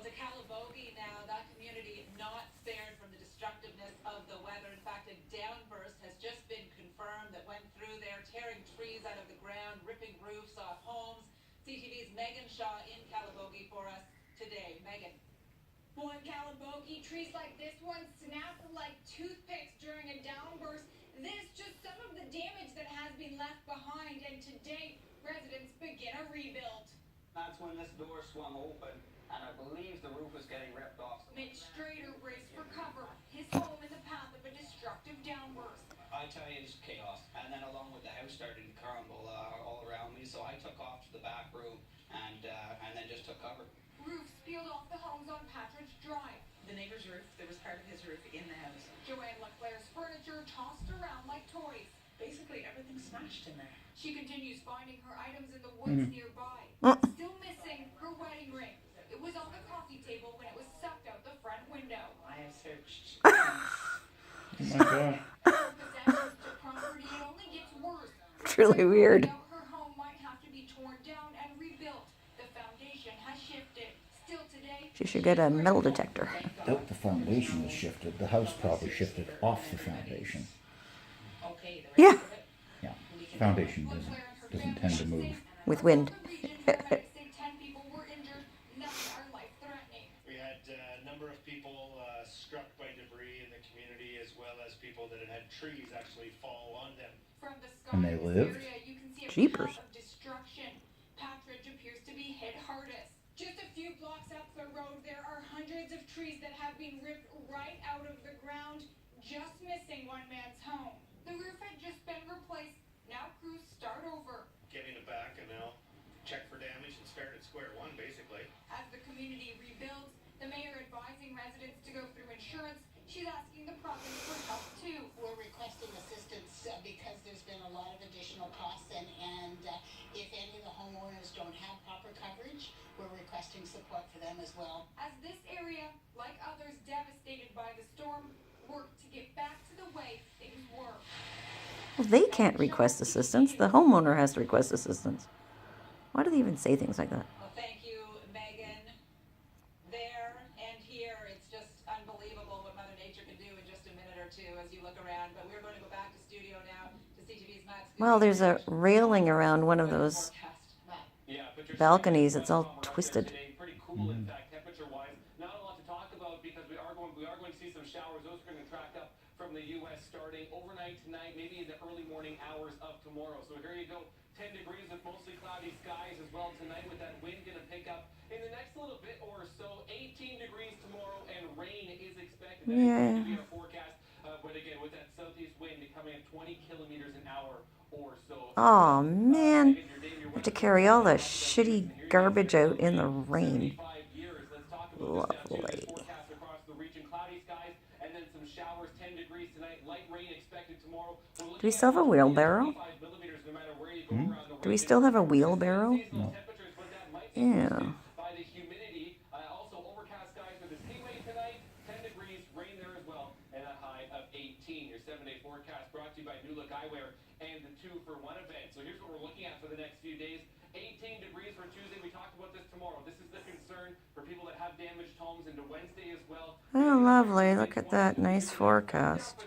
to Calabogie now, that community not spared from the destructiveness of the weather. In fact, a downburst has just been confirmed that went through there, tearing trees out of the ground, ripping roofs off homes. CTV's Megan Shaw in Calabogie for us today. Megan. Well, in Calabogie, trees like this one snapped like toothpicks during a downburst. This just some of the damage that has been left behind, and today residents begin a rebuild. That's when this door swung open, and I believe the roof was getting ripped off. Mitch Strader raced for cover, his home in the path of a destructive downburst. I tell you, it's chaos. And then along with the house starting to crumble all around me, so I took off to the back room and then just took cover. Roofs peeled off the homes on Patridge Drive. The neighbor's roof, there was part of his roof in the house. Joanne Leclerc's furniture tossed around like toys. Basically, everything smashed in there. She continues finding her items in the woods nearby. Still missing her wedding ring. It was on the coffee table when it was sucked out the front window. I have searched. Oh my God. Possessions to property, it only gets worse. It's really weird. Her home might have to be torn down and rebuilt. The foundation has shifted. Still today, She should get a metal detector. I doubt the foundation was shifted. The house probably shifted off the foundation. Okay, the Yeah, rest of it. Yeah, foundation doesn't tend to move. with wind. paramedics say 10 people were injured. None are life-threatening. We had a number of people struck by debris in the community, as well as people that had trees actually fall on them. From the sky And they in this lived? area, you can see a Jeepers. path of destruction. Patridge appears to be hit hardest. Just a few blocks up the road, there are hundreds of trees that have been ripped right out of the ground, just missing one man's home. The roof had just been replaced. Now crews start over. Getting it back and now check for damage and start at square one, basically. As the community rebuilds, the mayor advising residents to go through insurance. She's asking the province for help too. We're requesting assistance because there's been a lot of additional costs, and if any of the homeowners don't have proper coverage, we're requesting support for them as well. As this area, like others devastated by the storm, work to get back to the way things were. Well, they can't request assistance. The homeowner has to request assistance. Why do they even say things like that? Well, thank you, Megan. There and here, it's just unbelievable what Mother Nature can do in just a minute or two as you look around. But we're going to go back to studio now to CTV's Matt. Well, there's a railing around one of those Yeah, but you're balconies. It's all twisted. Pretty cool, in fact, temperature-wise. Not a lot to talk about because we are going to see some showers. Those are going to track up from the U.S. starting overnight tonight, maybe in the early morning hours of tomorrow. So here you go, 10 degrees with mostly cloudy skies as well tonight, with that wind going to pick up in the next little bit or so. 18 degrees tomorrow, and rain is expected. That is going to be our forecast. But again, with that southeast wind coming at 20 kilometers an hour or so. Oh man, I have to carry all the shitty garbage out in the rain. Lovely. Do we still have a wheelbarrow? Do we still have a wheelbarrow? No. Yeah. Your 7-day forecast brought to you by New Look Eyewear and the 2-for-1 event. So here's what we're looking at for the next few days. 18 degrees for Tuesday. We talked about this tomorrow. This is the concern for people that have damaged homes into Wednesday as well. Oh, lovely. Look at that nice forecast.